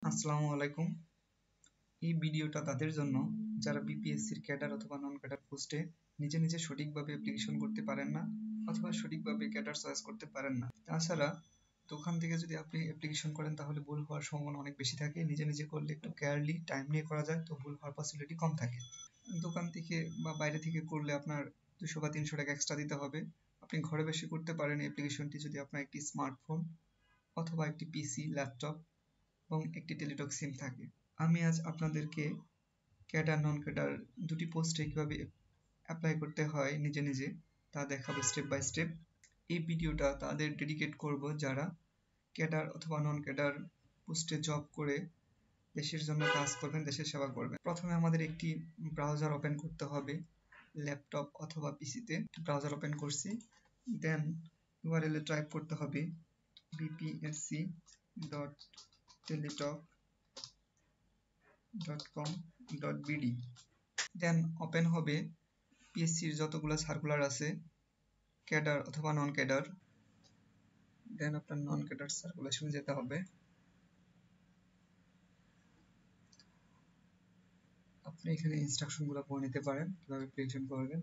আসসালামু আলাইকুম। এই ভিডিওটা তাদের জন্য যারা বিপিএসসির ক্যাডার অথবা নন ক্যাডার পোস্টে নিজে সঠিকভাবে অ্যাপ্লিকেশন করতে পারেন না অথবা সঠিকভাবে ক্যাডার চয়েস করতে পারেন না। তাছাড়া দোকান থেকে যদি আপনি অ্যাপ্লিকেশন করেন তাহলে ভুল হওয়ার সম্ভাবনা অনেক বেশি থাকে। নিজে করলে একটু কেয়ারলি টাইম নিয়ে করা যায়, তো ভুল হওয়ার পসিবিলিটি কম থাকে। দোকান থেকে বা বাইরে থেকে করলে আপনার 200 বা 300 টাকা এক্সট্রা দিতে হবে। আপনি ঘরে বসে করতে পারেন অ্যাপ্লিকেশনটি যদি আপনার একটি স্মার্টফোন অথবা একটি পিসি, ল্যাপটপ এবং একটি টেলিটক সিম থাকে। আমি আজ আপনাদেরকে ক্যাডার নন ক্যাডার দুটি পোস্টে কিভাবে অ্যাপ্লাই করতে হয় নিজে তা দেখাবো স্টেপ বাই স্টেপ। এই ভিডিওটা তাদের ডেডিকেট করব যারা ক্যাডার অথবা নন ক্যাডার পোস্টে জব করে দেশের জন্য কাজ করবেন, দেশের সেবা করবেন। প্রথমে আমাদের একটি ব্রাউজার ওপেন করতে হবে, ল্যাপটপ অথবা পিসিতে ব্রাউজার ওপেন করছি। দেন ইউআরএল এ টাইপ করতে হবে bpsc.teletalk.com.bd। দেন ওপেন হবে পিএসসির যতগুলো সার্কুলার আছে ক্যাডার অথবা নন ক্যাডার। দেন আপনার নন ক্যাডার সার্কুলেশনে যেতে হবে। আপনি এখানে ইনস্ট্রাকশনগুলো পড়ে নিতে পারেন কিভাবে অ্যাপ্লিকেশন করবেন।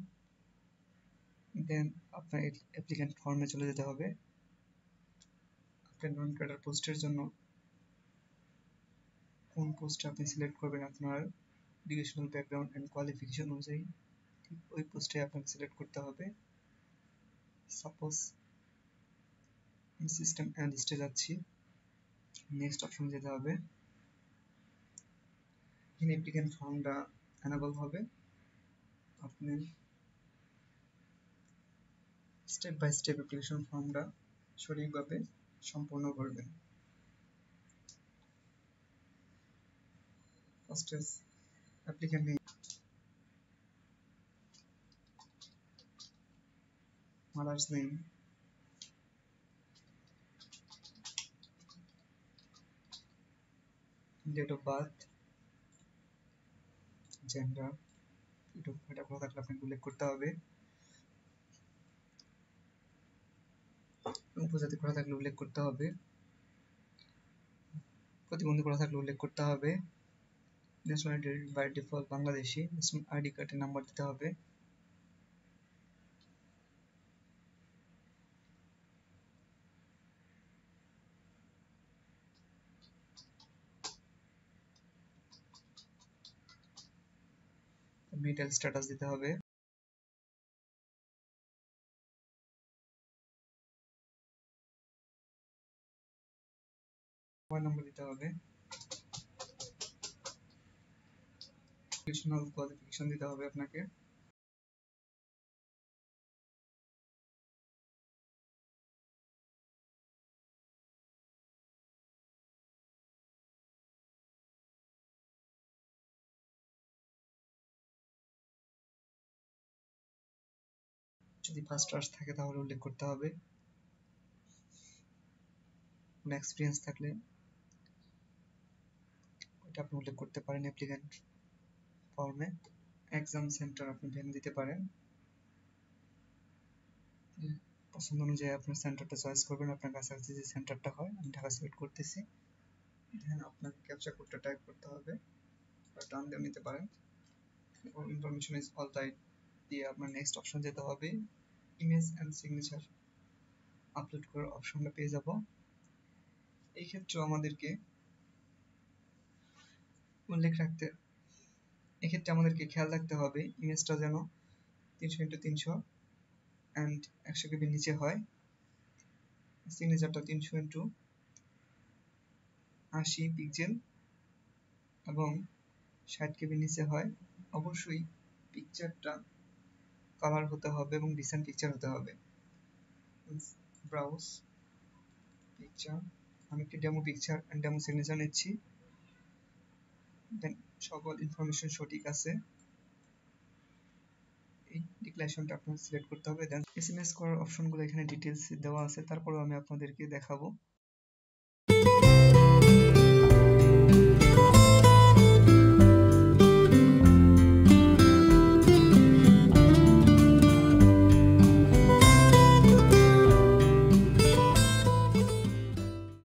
দেন আপনার অ্যাপ্লিক্যান্ট ফর্মে চলে যেতে হবে। আপনার নন ক্যাডার পোস্টের জন্য কোন পোস্টে আপনি সিলেক্ট করবেন আপনার এডুকেশনাল ব্যাকগ্রাউন্ড এন্ড কোয়ালিফিকেশন অনুযায়ী ঠিক ওই পোস্টে আপনাকে সিলেক্ট করতে হবে। সাপোজ আমি সিস্টেম অ্যানালিস্টে যাচ্ছি, নেক্সট অপশন যেতে হবে। এখানে অ্যাপ্লিক্যান্ট ফর্মটা এনেবল হবে। আপনি স্টেপ বাই স্টেপ অ্যাপ্লিকেশন ফর্মটা সঠিকভাবে সম্পূর্ণ করবেন। ফার্স্টে applicant name, mother's name, date of birth, gender, এটা কোথা থাকলে আপনাকে উল্লেখ করতে হবে। উপজাতি কোথা থাকলে উল্লেখ করতে হবে। প্রতিবন্ধী কোথা থাকলে উল্লেখ করতে হবে। Nationality by default Bangladeshi, national ID কার্ডের নাম্বার দিতে হবে। মেরিটাল স্ট্যাটাস দিতে হবে। মোবাইল নাম্বার দিতে হবে। এডুকেশনাল কোয়ালিফিকেশন দিতে হবে আপনাকে। যদি ফার্স্টার্স থাকে তাহলে উল্লেখ করতে হবে। কোনো এক্সপিরিয়েন্স থাকলে ওটা আপনি উল্লেখ করতে পারেন অ্যাপ্লিক্যান্ট ফর্মে। এক্সাম সেন্টার আপনি ভেবে দিতে পারেন। পছন্দ অনুযায়ী আপনার সেন্টারটা চয়েস করবেন। আপনার কাছাকাছি যে সেন্টারটা হয়, আমি ঢাকা সিলেক্ট করতেছি। দেন আপনাকে ক্যাপচা কোডটা টাইপ করতে হবে বা টান দিয়ে নিতে পারেন। ইনফরমেশন ইজ অল রাইট দিয়ে আপনার নেক্সট অপশন যেতে হবে। ইমেজ অ্যান্ড সিগনেচার আপলোড করার অপশনটা পেয়ে যাব। এই ক্ষেত্রেও আমাদেরকে খেয়াল রাখতে হবে ইমেজটা যেন 300x300 অ্যান্ড 100 KB নিচে হয়। সিগনেচারটা 300x80 পিক্সেল এবং 60 KB নিচে হয়। অবশ্যই পিকচারটা কালার হতে হবে এবং ডিসেন্ট পিকচার হতে হবে। ব্রাউজ পিকচার, আমি একটি demo picture and demo signature নিচ্ছি। দেন সকল ইনফরমেশন সঠিক আছে, এই ডিক্লারেশনটা আপনাকে সিলেক্ট করতে হবে। দেন এসএমএস করার অপশনগুলো এখানে ডিটেইলস দেওয়া আছে, তারপরেও আমি আপনাদেরকে দেখাবো।